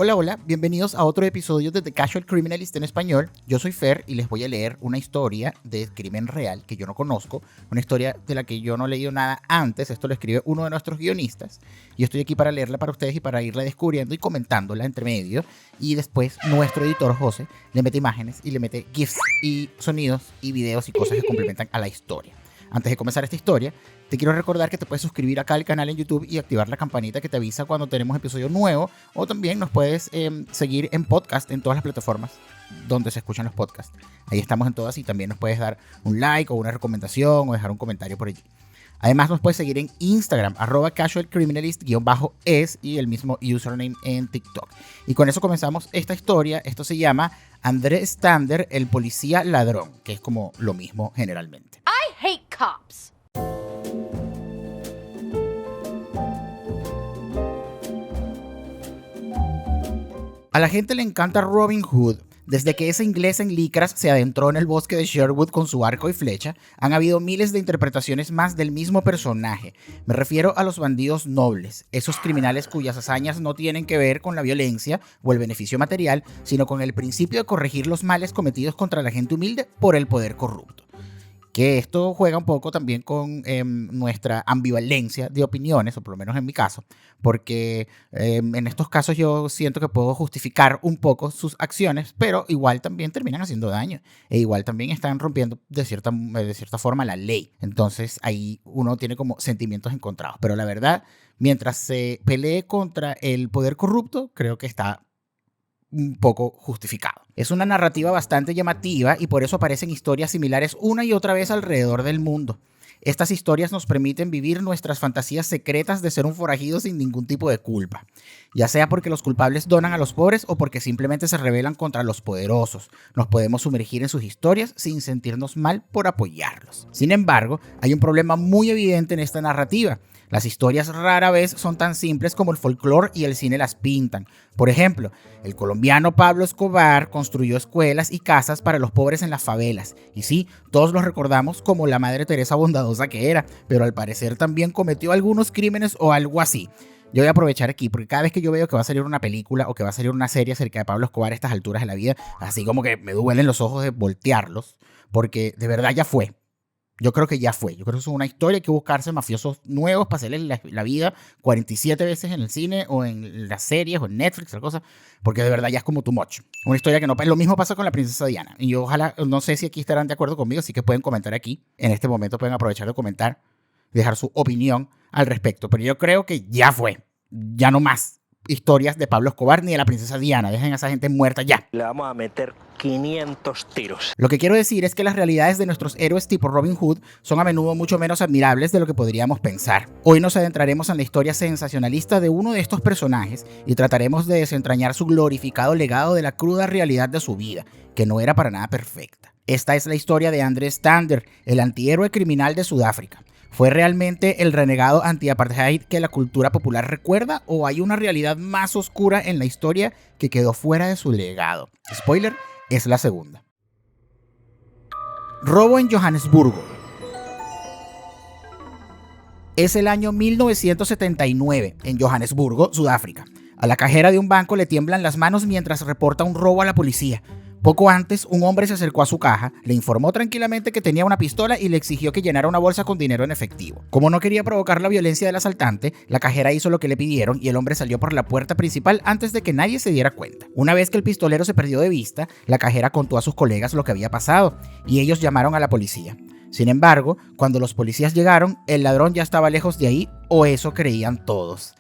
Hola, hola, bienvenidos a otro episodio de The Casual Criminalist en español. Yo soy Fer y les voy a leer una historia de crimen real que yo no conozco, una historia de la que yo no he leído nada antes. Esto lo escribe uno de nuestros guionistas y yo estoy aquí para leerla para ustedes y para irla descubriendo y comentándola entre medio. Y después nuestro editor José le mete imágenes y le mete GIFs y sonidos y videos y cosas que complementan a la historia. Antes de comenzar esta historia, te quiero recordar que te puedes suscribir acá al canal en YouTube y activar la campanita que te avisa cuando tenemos episodio nuevo. O también nos puedes seguir en podcast en todas las plataformas donde se escuchan los podcasts. Ahí estamos en todas y también nos puedes dar un like o una recomendación o dejar un comentario por allí. Además nos puedes seguir en Instagram, @casualcriminalist_es y el mismo username en TikTok. Y con eso comenzamos esta historia. Esto se llama André Stander, el policía ladrón, que es como lo mismo generalmente. I hate cops. A la gente le encanta Robin Hood. Desde que ese inglés en licras se adentró en el bosque de Sherwood con su arco y flecha, han habido miles de interpretaciones más del mismo personaje. Me refiero a los bandidos nobles, esos criminales cuyas hazañas no tienen que ver con la violencia o el beneficio material, sino con el principio de corregir los males cometidos contra la gente humilde por el poder corrupto. Que esto juega un poco también con nuestra ambivalencia de opiniones, o por lo menos en mi caso, porque en estos casos yo siento que puedo justificar un poco sus acciones, pero igual también terminan haciendo daño, e igual también están rompiendo de cierta forma la ley. Entonces ahí uno tiene como sentimientos encontrados, pero la verdad, mientras se pelee contra el poder corrupto, creo que está un poco justificado. Es una narrativa bastante llamativa y por eso aparecen historias similares una y otra vez alrededor del mundo. Estas historias nos permiten vivir nuestras fantasías secretas de ser un forajido sin ningún tipo de culpa, ya sea porque los culpables donan a los pobres o porque simplemente se rebelan contra los poderosos. Nos podemos sumergir en sus historias sin sentirnos mal por apoyarlos. Sin embargo, hay un problema muy evidente en esta narrativa. Las historias rara vez son tan simples como el folclore y el cine las pintan. Por ejemplo, el colombiano Pablo Escobar construyó escuelas y casas para los pobres en las favelas. Y sí, todos los recordamos como la Madre Teresa bondadosa que era, pero al parecer también cometió algunos crímenes o algo así. Yo voy a aprovechar aquí, porque cada vez que yo veo que va a salir una película o que va a salir una serie acerca de Pablo Escobar a estas alturas de la vida, así como que me duelen los ojos de voltearlos, porque de verdad ya fue. Yo creo que ya fue. Yo creo que es una historia. Hay que buscarse mafiosos nuevos para hacerles la vida 47 veces en el cine o en las series o en Netflix, la cosa, porque de verdad ya es como too much. Una historia que no... Lo mismo pasa con la princesa Diana. Y yo ojalá, no sé si aquí estarán de acuerdo conmigo, así que pueden comentar aquí. En este momento pueden aprovechar de comentar, dejar su opinión al respecto. Pero yo creo que ya fue. Ya no más historias de Pablo Escobar ni de la princesa Diana. Dejen a esa gente muerta ya. Le vamos a meter 500 tiros. Lo que quiero decir es que las realidades de nuestros héroes tipo Robin Hood son a menudo mucho menos admirables de lo que podríamos pensar. Hoy nos adentraremos en la historia sensacionalista de uno de estos personajes y trataremos de desentrañar su glorificado legado de la cruda realidad de su vida, que no era para nada perfecta. Esta es la historia de André Stander, el antihéroe criminal de Sudáfrica. ¿Fue realmente el renegado anti-apartheid que la cultura popular recuerda o hay una realidad más oscura en la historia que quedó fuera de su legado? Spoiler, es la segunda. Robo en Johannesburgo. Es el año 1979 en Johannesburgo, Sudáfrica. A la cajera de un banco le tiemblan las manos mientras reporta un robo a la policía. Poco antes, un hombre se acercó a su caja, le informó tranquilamente que tenía una pistola y le exigió que llenara una bolsa con dinero en efectivo. Como no quería provocar la violencia del asaltante, la cajera hizo lo que le pidieron y el hombre salió por la puerta principal antes de que nadie se diera cuenta. Una vez que el pistolero se perdió de vista, la cajera contó a sus colegas lo que había pasado y ellos llamaron a la policía. Sin embargo, cuando los policías llegaron, el ladrón ya estaba lejos de ahí, o eso creían todos.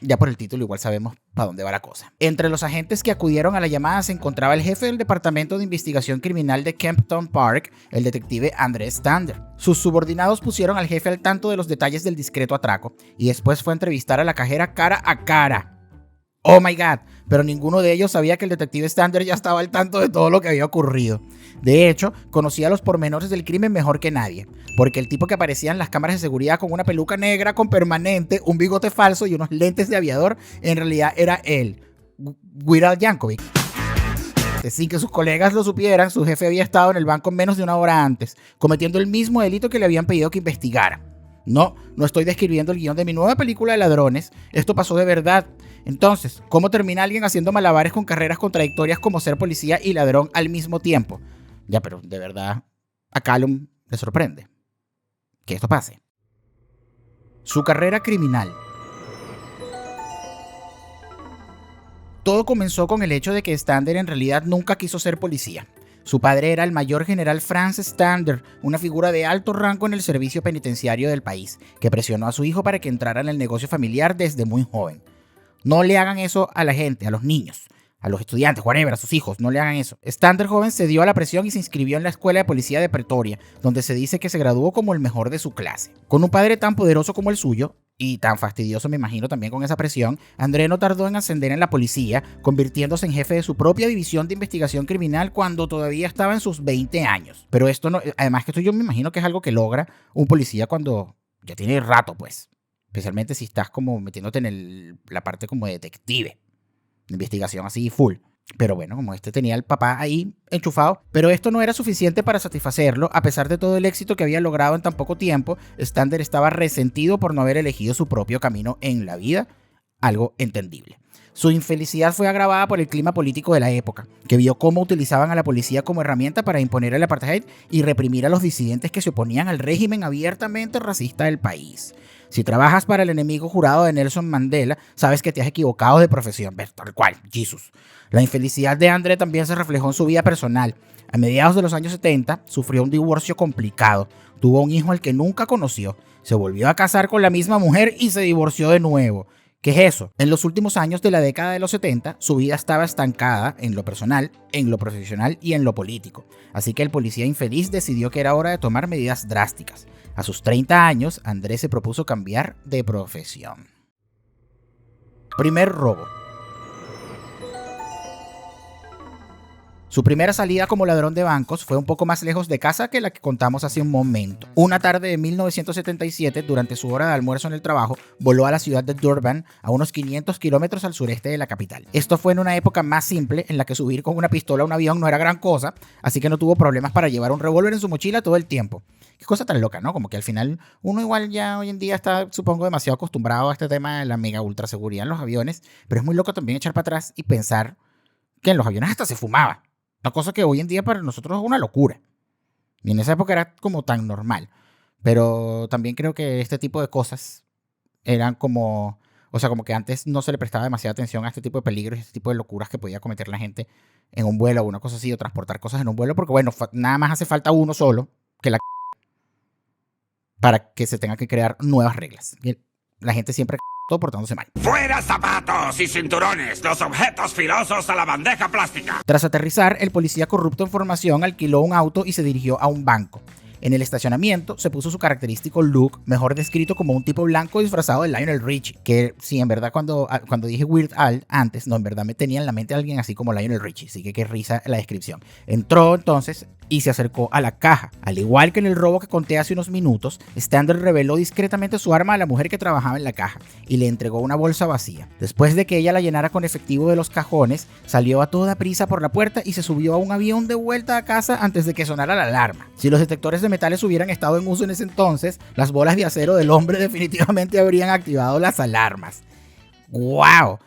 Ya por el título igual sabemos para dónde va la cosa. Entre los agentes que acudieron a la llamada se encontraba el jefe del Departamento de Investigación Criminal de Kempton Park, el detective André Stander. Sus subordinados pusieron al jefe al tanto de los detalles del discreto atraco y después fue a entrevistar a la cajera cara a cara. Oh my god, pero ninguno de ellos sabía que el detective Stander ya estaba al tanto de todo lo que había ocurrido. De hecho, conocía los pormenores del crimen mejor que nadie, porque el tipo que aparecía en las cámaras de seguridad con una peluca negra con permanente, un bigote falso y unos lentes de aviador, en realidad era él, Weird Yankovic. Sin que sus colegas lo supieran, su jefe había estado en el banco menos de una hora antes, cometiendo el mismo delito que le habían pedido que investigara. No estoy describiendo el guión de mi nueva película de ladrones. Esto pasó de verdad. Entonces, ¿cómo termina alguien haciendo malabares con carreras contradictorias como ser policía y ladrón al mismo tiempo? Ya, pero de verdad, a Callum le sorprende que esto pase. Su carrera criminal. Todo comenzó con el hecho de que Stander en realidad nunca quiso ser policía. Su padre era el mayor general Franz Stander, una figura de alto rango en el servicio penitenciario del país, que presionó a su hijo para que entrara en el negocio familiar desde muy joven. No le hagan eso a la gente, a los niños, a los estudiantes, whatever, a sus hijos, no le hagan eso. Stander joven cedió a la presión y se inscribió en la escuela de policía de Pretoria, donde se dice que se graduó como el mejor de su clase. Con un padre tan poderoso como el suyo, y tan fastidioso me imagino también con esa presión, André no tardó en ascender en la policía, convirtiéndose en jefe de su propia división de investigación criminal cuando todavía estaba en sus 20 años. Pero esto no, además que esto yo me imagino que es algo que logra un policía cuando ya tiene rato, pues. Especialmente si estás como metiéndote en la parte como de detective, de investigación así full. Pero bueno, como este tenía al papá ahí enchufado, pero esto no era suficiente para satisfacerlo. A pesar de todo el éxito que había logrado en tan poco tiempo, Stander estaba resentido por no haber elegido su propio camino en la vida, algo entendible. Su infelicidad fue agravada por el clima político de la época, que vio cómo utilizaban a la policía como herramienta para imponer el apartheid y reprimir a los disidentes que se oponían al régimen abiertamente racista del país. Si trabajas para el enemigo jurado de Nelson Mandela, sabes que te has equivocado de profesión, tal cual, Jesus. La infelicidad de André también se reflejó en su vida personal. A mediados de los años 70, sufrió un divorcio complicado. Tuvo un hijo al que nunca conoció. Se volvió a casar con la misma mujer y se divorció de nuevo. ¿Qué es eso? En los últimos años de la década de los 70, su vida estaba estancada en lo personal, en lo profesional y en lo político. Así que el policía infeliz decidió que era hora de tomar medidas drásticas. A sus 30 años, Andrés se propuso cambiar de profesión. Primer robo. Su primera salida como ladrón de bancos fue un poco más lejos de casa que la que contamos hace un momento. Una tarde de 1977, durante su hora de almuerzo en el trabajo, voló a la ciudad de Durban, a unos 500 kilómetros al sureste de la capital. Esto fue en una época más simple, en la que subir con una pistola a un avión no era gran cosa, así que no tuvo problemas para llevar un revólver en su mochila todo el tiempo. Qué cosa tan loca, ¿no? Como que al final uno igual ya hoy en día está, supongo, demasiado acostumbrado a este tema de la mega ultra seguridad en los aviones, pero es muy loco también echar para atrás y pensar que en los aviones hasta se fumaba. Una cosa que hoy en día para nosotros es una locura. Y en esa época era como tan normal. Pero también creo que este tipo de cosas eran como... O sea, como que antes no se le prestaba demasiada atención a este tipo de peligros y este tipo de locuras que podía cometer la gente en un vuelo o una cosa así, o transportar cosas en un vuelo, porque bueno, nada más hace falta uno solo que para que se tenga que crear nuevas reglas. Y la gente siempre todo portándose mal. ¡Fuera zapatos y cinturones! ¡Los objetos filosos a la bandeja plástica! Tras aterrizar, el policía corrupto en formación alquiló un auto y se dirigió a un banco. En el estacionamiento se puso su característico look, mejor descrito como un tipo blanco disfrazado de Lionel Richie. Que sí, en verdad cuando dije Weird Al antes, no, en verdad me tenía en la mente a alguien así como Lionel Richie. Así que qué risa la descripción. Entró entonces y se acercó a la caja. Al igual que en el robo que conté hace unos minutos, Stander reveló discretamente su arma a la mujer que trabajaba en la caja y le entregó una bolsa vacía. Después de que ella la llenara con efectivo de los cajones, salió a toda prisa por la puerta y se subió a un avión de vuelta a casa antes de que sonara la alarma. Si los detectores de metales hubieran estado en uso en ese entonces, las bolas de acero del hombre definitivamente habrían activado las alarmas. ¡Wow!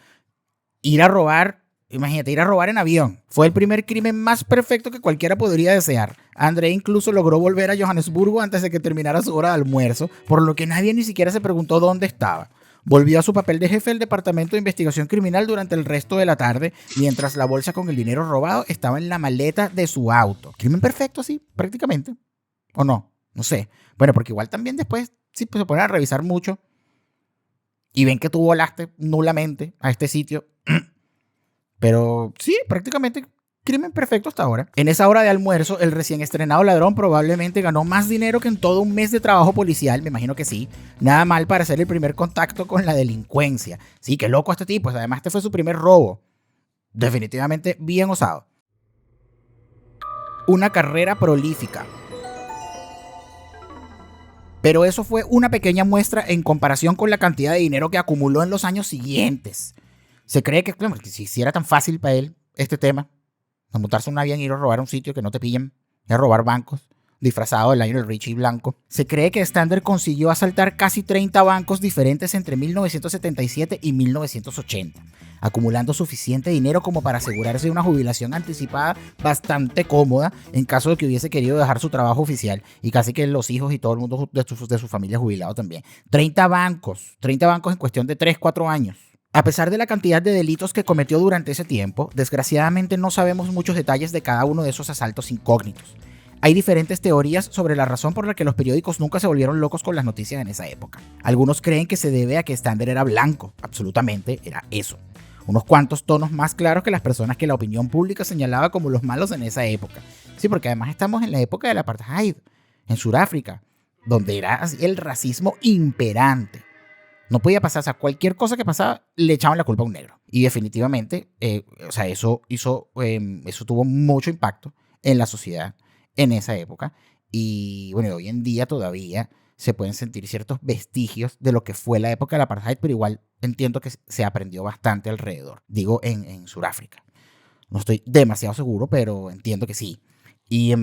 Ir a robar en avión. Fue el primer crimen más perfecto que cualquiera podría desear. André incluso logró volver a Johannesburgo antes de que terminara su hora de almuerzo, por lo que nadie ni siquiera se preguntó dónde estaba. Volvió a su papel de jefe del Departamento de Investigación Criminal durante el resto de la tarde, mientras la bolsa con el dinero robado estaba en la maleta de su auto. Crimen perfecto, sí, prácticamente. ¿O no? No sé. Bueno, porque igual también después sí, pues, se ponen a revisar mucho y ven que tú volaste nulamente a este sitio. Pero sí, prácticamente crimen perfecto hasta ahora. En esa hora de almuerzo, el recién estrenado ladrón probablemente ganó más dinero que en todo un mes de trabajo policial, me imagino que sí. Nada mal para hacer el primer contacto con la delincuencia. Sí, qué loco este tipo. Además, este fue su primer robo. Definitivamente bien osado. Una carrera prolífica. Pero eso fue una pequeña muestra en comparación con la cantidad de dinero que acumuló en los años siguientes. Se cree que si era tan fácil para él este tema, montarse un avión y ir a robar un sitio que no te pillen, ir a robar bancos, disfrazado de Lionel Richie blanco. Se cree que Stander consiguió asaltar casi 30 bancos diferentes entre 1977 y 1980, acumulando suficiente dinero como para asegurarse de una jubilación anticipada bastante cómoda en caso de que hubiese querido dejar su trabajo oficial, y casi que los hijos y todo el mundo de su familia jubilado también. 30 bancos en cuestión de 3-4 años. A pesar de la cantidad de delitos que cometió durante ese tiempo, desgraciadamente no sabemos muchos detalles de cada uno de esos asaltos incógnitos. Hay diferentes teorías sobre la razón por la que los periódicos nunca se volvieron locos con las noticias en esa época. Algunos creen que se debe a que Stander era blanco, absolutamente era eso. Unos cuantos tonos más claros que las personas que la opinión pública señalaba como los malos en esa época. Sí, porque además estamos en la época del apartheid, en Sudáfrica, donde era así el racismo imperante. No podía pasar, o sea, cualquier cosa que pasaba le echaban la culpa a un negro. Y definitivamente, eso tuvo mucho impacto en la sociedad en esa época. Y bueno, hoy en día todavía se pueden sentir ciertos vestigios de lo que fue la época del apartheid, pero igual entiendo que se aprendió bastante alrededor. Digo, en Sudáfrica. No estoy demasiado seguro, pero entiendo que sí. Y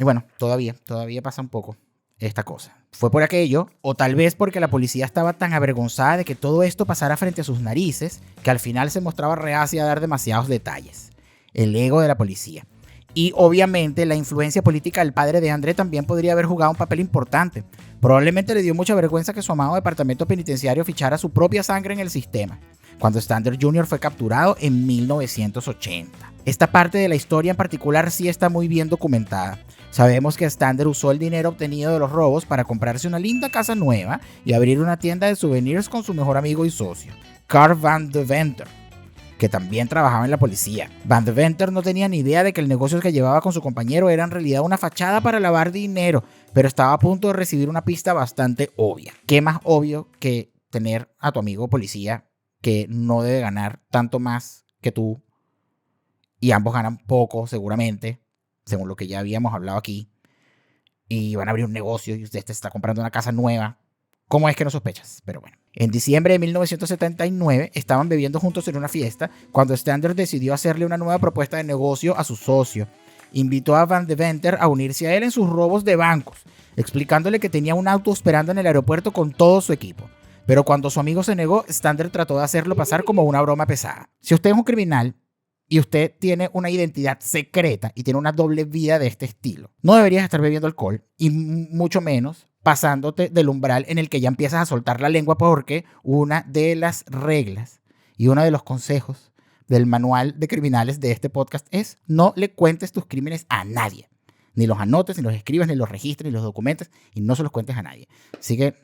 bueno, todavía pasa un poco esta cosa. Fue por aquello, o tal vez porque la policía estaba tan avergonzada de que todo esto pasara frente a sus narices, que al final se mostraba reacia a dar demasiados detalles. El ego de la policía. Y obviamente la influencia política del padre de André también podría haber jugado un papel importante. Probablemente le dio mucha vergüenza que su amado departamento penitenciario fichara su propia sangre en el sistema, cuando Stander Jr. fue capturado en 1980. Esta parte de la historia en particular sí está muy bien documentada. Sabemos que Stander usó el dinero obtenido de los robos para comprarse una linda casa nueva y abrir una tienda de souvenirs con su mejor amigo y socio, Carl Van Deventer, que también trabajaba en la policía. Van Deventer no tenía ni idea de que el negocio que llevaba con su compañero era en realidad una fachada para lavar dinero, pero estaba a punto de recibir una pista bastante obvia. ¿Qué más obvio que tener a tu amigo policía que no debe ganar tanto más que tú y ambos ganan poco seguramente, según lo que ya habíamos hablado aquí, y van a abrir un negocio y usted te está comprando una casa nueva? ¿Cómo es que no sospechas? Pero bueno. En diciembre de 1979 estaban bebiendo juntos en una fiesta cuando Stander decidió hacerle una nueva propuesta de negocio a su socio. Invitó a Van Deventer a unirse a él en sus robos de bancos, explicándole que tenía un auto esperando en el aeropuerto con todo su equipo. Pero cuando su amigo se negó, Stander trató de hacerlo pasar como una broma pesada. Si usted es un criminal y usted tiene una identidad secreta y tiene una doble vida de este estilo, no deberías estar bebiendo alcohol, y mucho menos pasándote del umbral en el que ya empiezas a soltar la lengua, porque una de las reglas y uno de los consejos del manual de criminales de este podcast es: no le cuentes tus crímenes a nadie. Ni los anotes, ni los escribas, ni los registres, ni los documentes, y no se los cuentes a nadie. Así que,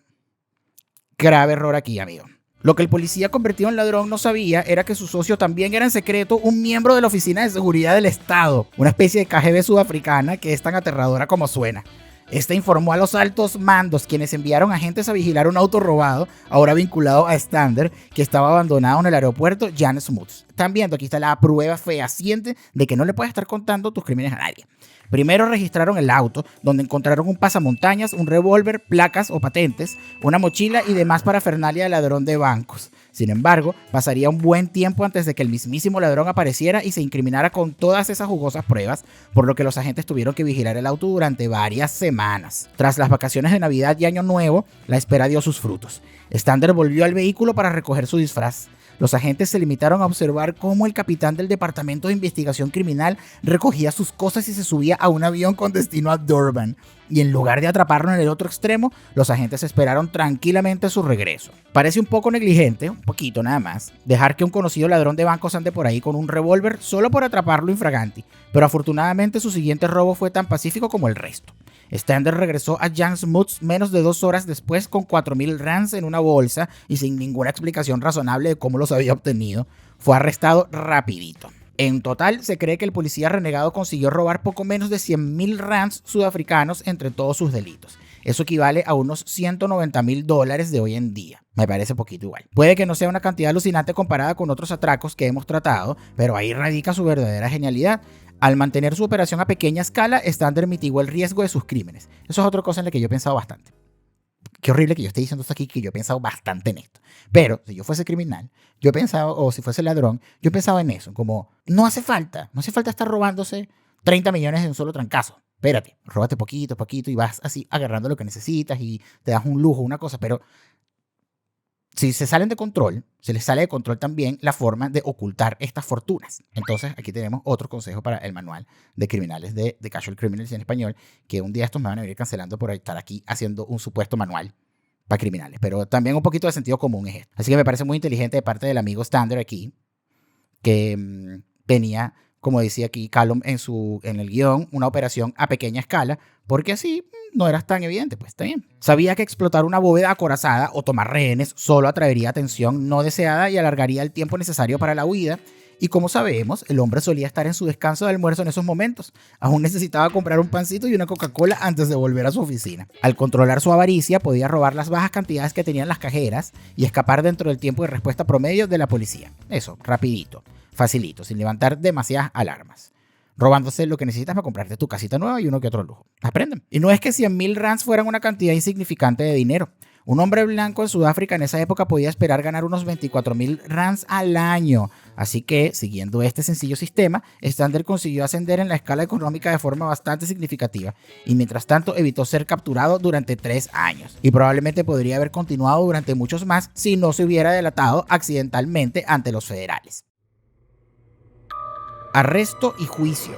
grave error aquí, amigo. Lo que el policía convertido en ladrón no sabía era que su socio también era en secreto un miembro de la Oficina de Seguridad del Estado, una especie de KGB sudafricana que es tan aterradora como suena. Este informó a los altos mandos, quienes enviaron agentes a vigilar un auto robado, ahora vinculado a Stander, que estaba abandonado en el aeropuerto Jan Smuts. Están viendo, aquí está la prueba fehaciente de que no le puedes estar contando tus crímenes a nadie. Primero registraron el auto, donde encontraron un pasamontañas, un revólver, placas o patentes, una mochila y demás parafernalia de ladrón de bancos. Sin embargo, pasaría un buen tiempo antes de que el mismísimo ladrón apareciera y se incriminara con todas esas jugosas pruebas, por lo que los agentes tuvieron que vigilar el auto durante varias semanas. Tras las vacaciones de Navidad y Año Nuevo, la espera dio sus frutos. Stander volvió al vehículo para recoger su disfraz. Los agentes se limitaron a observar cómo el capitán del Departamento de Investigación Criminal recogía sus cosas y se subía a un avión con destino a Durban. Y en lugar de atraparlo en el otro extremo, los agentes esperaron tranquilamente su regreso. Parece un poco negligente, un poquito nada más, dejar que un conocido ladrón de bancos ande por ahí con un revólver solo por atraparlo infraganti, pero afortunadamente su siguiente robo fue tan pacífico como el resto. Stander regresó a Jan Smuts menos de 2 horas después con 4.000 rands en una bolsa y sin ninguna explicación razonable de cómo los había obtenido. Fue arrestado rapidito. En total, se cree que el policía renegado consiguió robar poco menos de 100.000 rands sudafricanos entre todos sus delitos. Eso equivale a unos $190.000 de hoy en día. Me parece poquito igual. Puede que no sea una cantidad alucinante comparada con otros atracos que hemos tratado, pero ahí radica su verdadera genialidad. Al mantener su operación a pequeña escala, Stander mitigó el riesgo de sus crímenes. Eso es otra cosa en la que yo he pensado bastante. Qué horrible que yo esté diciendo esto aquí, que yo he pensado bastante en esto. Pero si yo fuese criminal, yo he pensado, o si fuese ladrón, yo he pensado en eso, como no hace falta estar robándose 30 millones de un solo trancazo. espérate, róbate poquito a poquito y vas así agarrando lo que necesitas y te das un lujo, una cosa, pero si se salen de control, se les sale de control también la forma de ocultar estas fortunas. Entonces, aquí tenemos otro consejo para el manual de criminales de Casual Criminals en español, que un día estos me van a venir cancelando por estar aquí haciendo un supuesto manual para criminales, pero también un poquito de sentido común es esto. Así que me parece muy inteligente de parte del amigo Stander aquí, que tenía, como decía aquí Callum en el guión, una operación a pequeña escala, porque así no era tan evidente, pues está bien. Sabía que explotar una bóveda acorazada o tomar rehenes solo atraería atención no deseada y alargaría el tiempo necesario para la huida. Y como sabemos, el hombre solía estar en su descanso de almuerzo en esos momentos. Aún necesitaba comprar un pancito y una Coca-Cola antes de volver a su oficina. Al controlar su avaricia, podía robar las bajas cantidades que tenían las cajeras y escapar dentro del tiempo de respuesta promedio de la policía. Eso, rapidito, facilito, sin levantar demasiadas alarmas. Robándose lo que necesitas para comprarte tu casita nueva y uno que otro lujo. ¿Aprenden? Y no es que 100.000 rands fueran una cantidad insignificante de dinero. Un hombre blanco en Sudáfrica en esa época podía esperar ganar unos 24.000 rands al año. Así que, siguiendo este sencillo sistema, Stander consiguió ascender en la escala económica de forma bastante significativa y mientras tanto evitó ser capturado durante 3 años. Y probablemente podría haber continuado durante muchos más si no se hubiera delatado accidentalmente ante los federales. Arresto y juicio.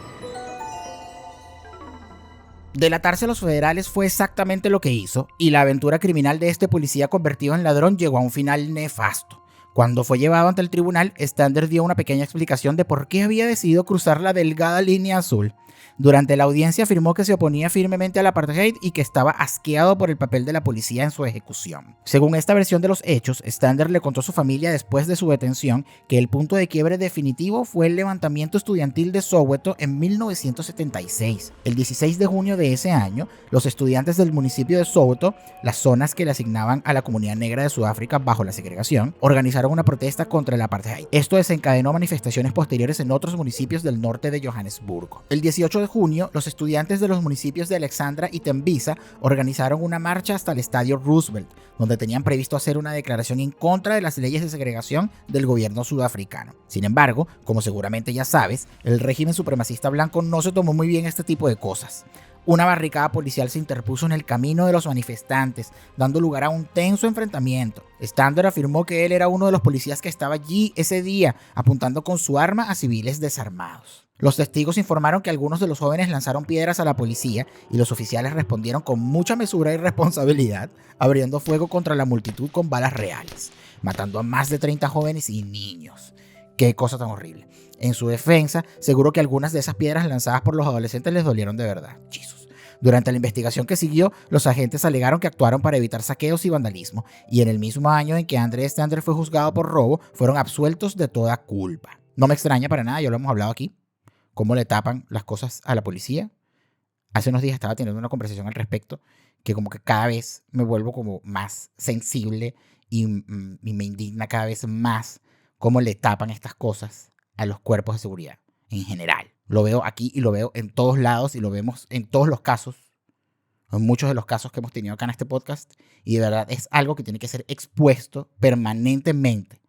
Delatarse a los federales fue exactamente lo que hizo, y la aventura criminal de este policía convertido en ladrón llegó a un final nefasto. Cuando fue llevado ante el tribunal, Stander dio una pequeña explicación de por qué había decidido cruzar la delgada línea azul. Durante la audiencia afirmó que se oponía firmemente al apartheid y que estaba asqueado por el papel de la policía en su ejecución. Según esta versión de los hechos, Stander le contó a su familia después de su detención que el punto de quiebre definitivo fue el levantamiento estudiantil de Soweto en 1976. El 16 de junio de ese año, los estudiantes del municipio de Soweto, las zonas que le asignaban a la comunidad negra de Sudáfrica bajo la segregación, organizaron una protesta contra el apartheid. Esto desencadenó manifestaciones posteriores en otros municipios del norte de Johannesburgo. El 18 de junio, los estudiantes de los municipios de Alexandra y Tembisa organizaron una marcha hasta el estadio Roosevelt, donde tenían previsto hacer una declaración en contra de las leyes de segregación del gobierno sudafricano. Sin embargo, como seguramente ya sabes, el régimen supremacista blanco no se tomó muy bien este tipo de cosas. Una barricada policial se interpuso en el camino de los manifestantes, dando lugar a un tenso enfrentamiento. Stander afirmó que él era uno de los policías que estaba allí ese día, apuntando con su arma a civiles desarmados. Los testigos informaron que algunos de los jóvenes lanzaron piedras a la policía y los oficiales respondieron con mucha mesura y responsabilidad, abriendo fuego contra la multitud con balas reales, matando a más de 30 jóvenes y niños. ¡Qué cosa tan horrible! En su defensa, seguro que algunas de esas piedras lanzadas por los adolescentes les dolieron de verdad. ¡Jesus! Durante la investigación que siguió, los agentes alegaron que actuaron para evitar saqueos y vandalismo, y en el mismo año en que André Stander fue juzgado por robo, fueron absueltos de toda culpa. No me extraña para nada, ya lo hemos hablado aquí, cómo le tapan las cosas a la policía. Hace unos días estaba teniendo una conversación al respecto, que como que cada vez me vuelvo como más sensible y me indigna cada vez más cómo le tapan estas cosas a los cuerpos de seguridad en general. Lo veo aquí y lo veo en todos lados y lo vemos en todos los casos, en muchos de los casos que hemos tenido acá en este podcast, y de verdad es algo que tiene que ser expuesto permanentemente,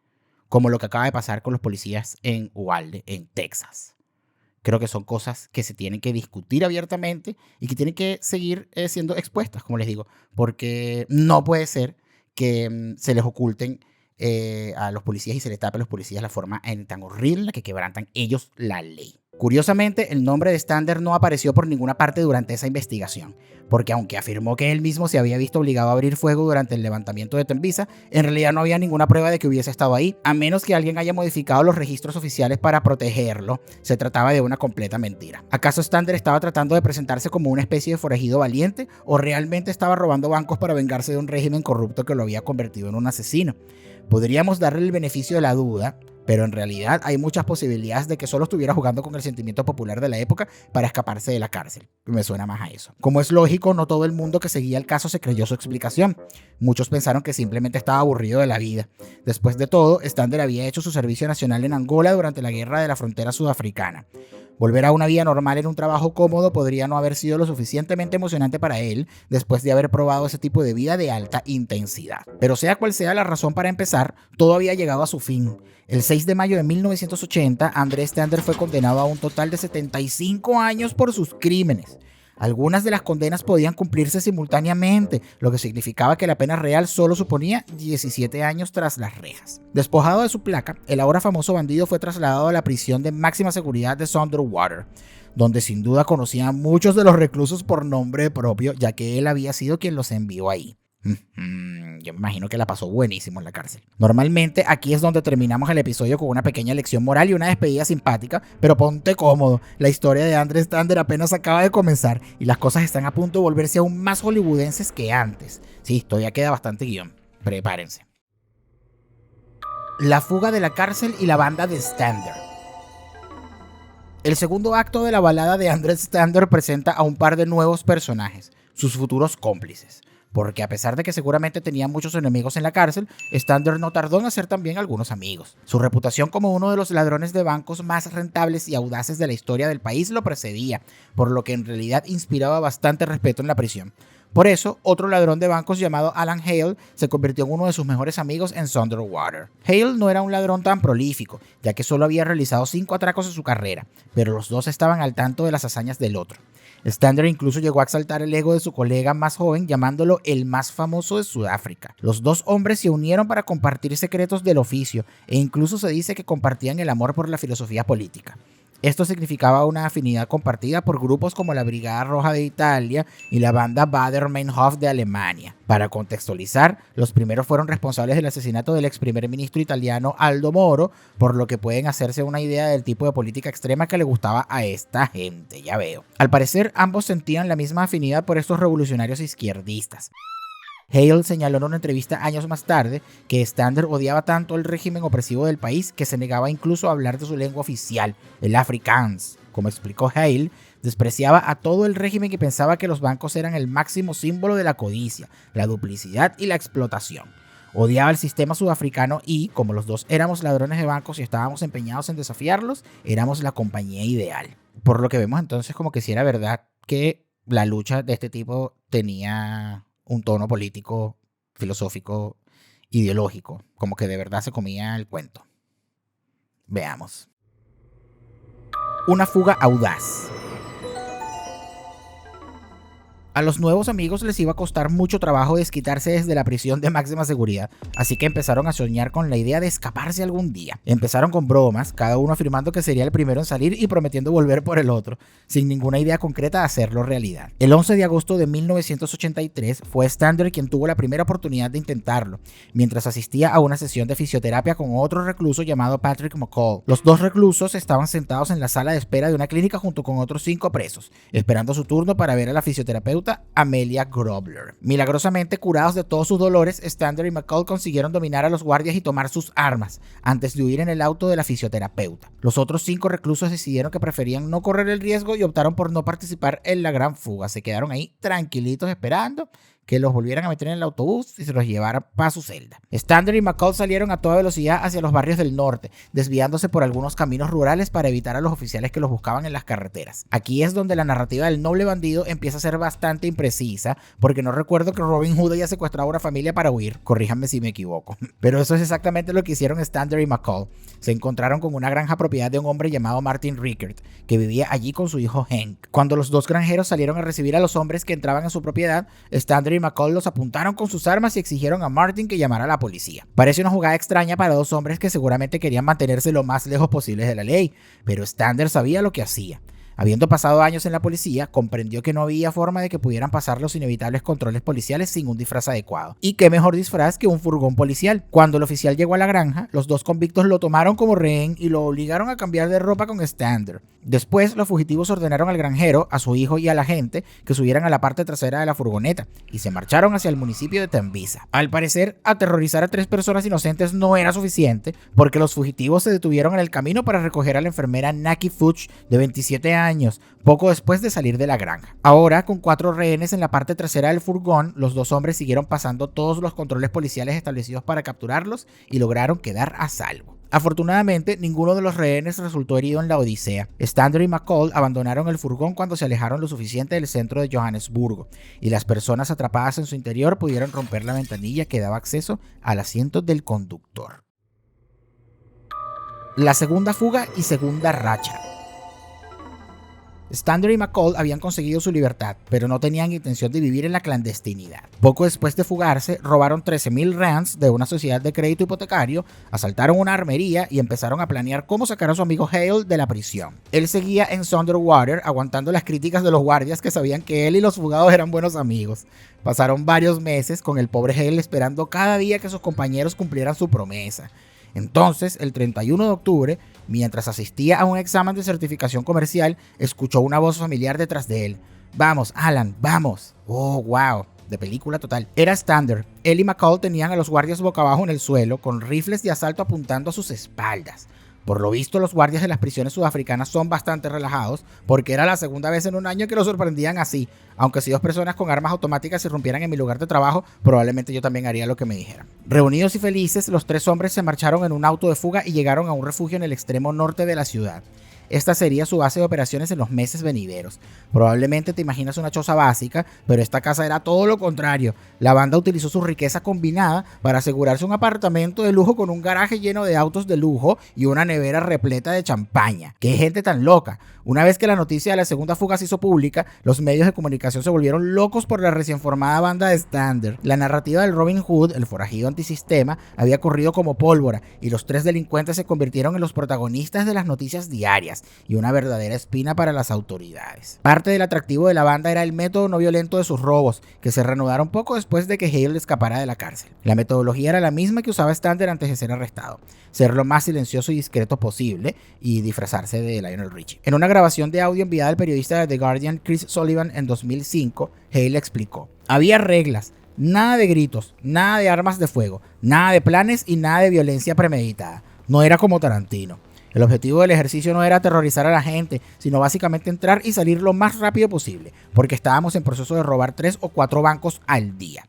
como lo que acaba de pasar con los policías en Uvalde, en Texas. Creo que son cosas que se tienen que discutir abiertamente y que tienen que seguir siendo expuestas, como les digo, porque no puede ser que se les oculten a los policías y se les tape a los policías la forma tan horrible en la que quebrantan ellos la ley. Curiosamente, el nombre de Stander no apareció por ninguna parte durante esa investigación, porque aunque afirmó que él mismo se había visto obligado a abrir fuego durante el levantamiento de Tembisa, en realidad no había ninguna prueba de que hubiese estado ahí, a menos que alguien haya modificado los registros oficiales para protegerlo. Se trataba de una completa mentira. ¿Acaso Stander estaba tratando de presentarse como una especie de forajido valiente, o realmente estaba robando bancos para vengarse de un régimen corrupto que lo había convertido en un asesino? Podríamos darle el beneficio de la duda, pero en realidad hay muchas posibilidades de que solo estuviera jugando con el sentimiento popular de la época para escaparse de la cárcel. Me suena más a eso. Como es lógico, no todo el mundo que seguía el caso se creyó su explicación. Muchos pensaron que simplemente estaba aburrido de la vida. Después de todo, Stander había hecho su servicio nacional en Angola durante la guerra de la frontera sudafricana. Volver a una vida normal en un trabajo cómodo podría no haber sido lo suficientemente emocionante para él después de haber probado ese tipo de vida de alta intensidad. Pero sea cual sea la razón para empezar, todo había llegado a su fin. El 6 de mayo de 1980, André Stander fue condenado a un total de 75 años por sus crímenes. Algunas de las condenas podían cumplirse simultáneamente, lo que significaba que la pena real solo suponía 17 años tras las rejas. Despojado de su placa, el ahora famoso bandido fue trasladado a la prisión de máxima seguridad de Sunderwater, donde sin duda conocía a muchos de los reclusos por nombre propio, ya que él había sido quien los envió ahí. Yo me imagino que la pasó buenísimo en la cárcel. Normalmente aquí es donde terminamos el episodio con una pequeña lección moral y una despedida simpática, pero ponte cómodo, la historia de Andrew Stander apenas acaba de comenzar y las cosas están a punto de volverse aún más hollywoodenses que antes. Sí, todavía queda bastante guión, prepárense. La fuga de la cárcel y la banda de Stander. El segundo acto de la balada de Andrew Stander presenta a un par de nuevos personajes, sus futuros cómplices. Porque a pesar de que seguramente tenía muchos enemigos en la cárcel, Stander no tardó en hacer también algunos amigos. Su reputación como uno de los ladrones de bancos más rentables y audaces de la historia del país lo precedía, por lo que en realidad inspiraba bastante respeto en la prisión. Por eso, otro ladrón de bancos llamado Alan Hale se convirtió en uno de sus mejores amigos en Sunderwater. Hale no era un ladrón tan prolífico, ya que solo había realizado 5 atracos en su carrera, pero los dos estaban al tanto de las hazañas del otro. Stander incluso llegó a exaltar el ego de su colega más joven, llamándolo el más famoso de Sudáfrica. Los dos hombres se unieron para compartir secretos del oficio, e incluso se dice que compartían el amor por la filosofía política. Esto significaba una afinidad compartida por grupos como la Brigada Roja de Italia y la banda Baader-Meinhof de Alemania. Para contextualizar, los primeros fueron responsables del asesinato del ex primer ministro italiano Aldo Moro, por lo que pueden hacerse una idea del tipo de política extrema que le gustaba a esta gente, ya veo. Al parecer, ambos sentían la misma afinidad por estos revolucionarios izquierdistas. Hale señaló en una entrevista años más tarde que Stander odiaba tanto el régimen opresivo del país que se negaba incluso a hablar de su lengua oficial, el Afrikaans. Como explicó Hale, despreciaba a todo el régimen y pensaba que los bancos eran el máximo símbolo de la codicia, la duplicidad y la explotación. Odiaba el sistema sudafricano y, como los dos éramos ladrones de bancos y estábamos empeñados en desafiarlos, éramos la compañía ideal. Por lo que vemos entonces como que si era verdad que la lucha de este tipo tenía un tono político, filosófico, ideológico, como que de verdad se comía el cuento. Veamos. Una fuga audaz. A los nuevos amigos les iba a costar mucho trabajo desquitarse desde la prisión de máxima seguridad, así que empezaron a soñar con la idea de escaparse algún día. Empezaron con bromas, cada uno afirmando que sería el primero en salir y prometiendo volver por el otro, sin ninguna idea concreta de hacerlo realidad. El 11 de agosto de 1983 fue Stander quien tuvo la primera oportunidad de intentarlo, mientras asistía a una sesión de fisioterapia con otro recluso llamado Patrick McCall. Los dos reclusos estaban sentados en la sala de espera de una clínica junto con otros 5 presos, esperando su turno para ver a la fisioterapeuta Amelia Grobler. Milagrosamente curados de todos sus dolores, Stander y McCall consiguieron dominar a los guardias y tomar sus armas, antes de huir en el auto de la fisioterapeuta. Los otros 5 reclusos decidieron que preferían no correr el riesgo y optaron por no participar en la gran fuga. Se quedaron ahí tranquilitos esperando que los volvieran a meter en el autobús y se los llevaran para su celda. Stander y McCall salieron a toda velocidad hacia los barrios del norte, desviándose por algunos caminos rurales para evitar a los oficiales que los buscaban en las carreteras. Aquí es donde la narrativa del noble bandido empieza a ser bastante imprecisa, porque no recuerdo que Robin Hood haya secuestrado a una familia para huir, corríjanme si me equivoco. Pero eso es exactamente lo que hicieron Stander y McCall. Se encontraron con una granja propiedad de un hombre llamado Martin Rickert, que vivía allí con su hijo Hank. Cuando los dos granjeros salieron a recibir a los hombres que entraban en su propiedad, Stander y McCall los apuntaron con sus armas y exigieron a Martin que llamara a la policía. Parece una jugada extraña para dos hombres que seguramente querían mantenerse lo más lejos posible de la ley, pero Stander sabía lo que hacía. Habiendo pasado años en la policía, comprendió que no había forma de que pudieran pasar los inevitables controles policiales sin un disfraz adecuado. Y qué mejor disfraz que un furgón policial. Cuando el oficial llegó a la granja, los dos convictos lo tomaron como rehén y lo obligaron a cambiar de ropa con Stander. Después, los fugitivos ordenaron al granjero, a su hijo y a la gente que subieran a la parte trasera de la furgoneta y se marcharon hacia el municipio de Tembisa. Al parecer, aterrorizar a 3 personas inocentes no era suficiente, porque los fugitivos se detuvieron en el camino para recoger a la enfermera Naki Fuchs, de 27 años, poco después de salir de la granja. Ahora, con 4 rehenes en la parte trasera del furgón, los dos hombres siguieron pasando todos los controles policiales establecidos para capturarlos y lograron quedar a salvo. Afortunadamente, ninguno de los rehenes resultó herido en la odisea. Stander y McCall abandonaron el furgón cuando se alejaron lo suficiente del centro de Johannesburgo, y las personas atrapadas en su interior pudieron romper la ventanilla que daba acceso al asiento del conductor. La segunda fuga y segunda racha. Stander y McCall habían conseguido su libertad, pero no tenían intención de vivir en la clandestinidad. Poco después de fugarse, robaron 13,000 rands de una sociedad de crédito hipotecario, asaltaron una armería y empezaron a planear cómo sacar a su amigo Hale de la prisión. Él seguía en Sunderwater, aguantando las críticas de los guardias que sabían que él y los fugados eran buenos amigos. Pasaron varios meses con el pobre Hale esperando cada día que sus compañeros cumplieran su promesa. Entonces, el 31 de octubre, mientras asistía a un examen de certificación comercial, escuchó una voz familiar detrás de él. «Vamos, Alan, vamos». Oh, wow, de película total. Era Stander. Él y McCall tenían a los guardias boca abajo en el suelo, con rifles de asalto apuntando a sus espaldas. Por lo visto, los guardias de las prisiones sudafricanas son bastante relajados, porque era la segunda vez en un año que los sorprendían así. Aunque si 2 personas con armas automáticas irrumpieran en mi lugar de trabajo, probablemente yo también haría lo que me dijeran. Reunidos y felices, los 3 hombres se marcharon en un auto de fuga y llegaron a un refugio en el extremo norte de la ciudad. Esta sería su base de operaciones en los meses venideros. Probablemente te imaginas una choza básica, pero esta casa era todo lo contrario. La banda utilizó su riqueza combinada para asegurarse un apartamento de lujo con un garaje lleno de autos de lujo y una nevera repleta de champaña. ¡Qué gente tan loca! Una vez que la noticia de la segunda fuga se hizo pública, los medios de comunicación se volvieron locos por la recién formada banda de Stander. La narrativa del Robin Hood, el forajido antisistema, había corrido como pólvora y los 3 delincuentes se convirtieron en los protagonistas de las noticias diarias y una verdadera espina para las autoridades. Parte del atractivo de la banda era el método no violento de sus robos, que se reanudaron poco después de que Hale escapara de la cárcel. La metodología era la misma que usaba Stander antes de ser arrestado: ser lo más silencioso y discreto posible y disfrazarse de Lionel Richie. En una grabación de audio enviada al periodista de The Guardian Chris Sullivan en 2005, Hale explicó: había reglas. Nada de gritos, nada de armas de fuego, nada de planes y nada de violencia premeditada. No era como Tarantino. El objetivo del ejercicio no era aterrorizar a la gente, sino básicamente entrar y salir lo más rápido posible, porque estábamos en proceso de robar 3 o 4 bancos al día.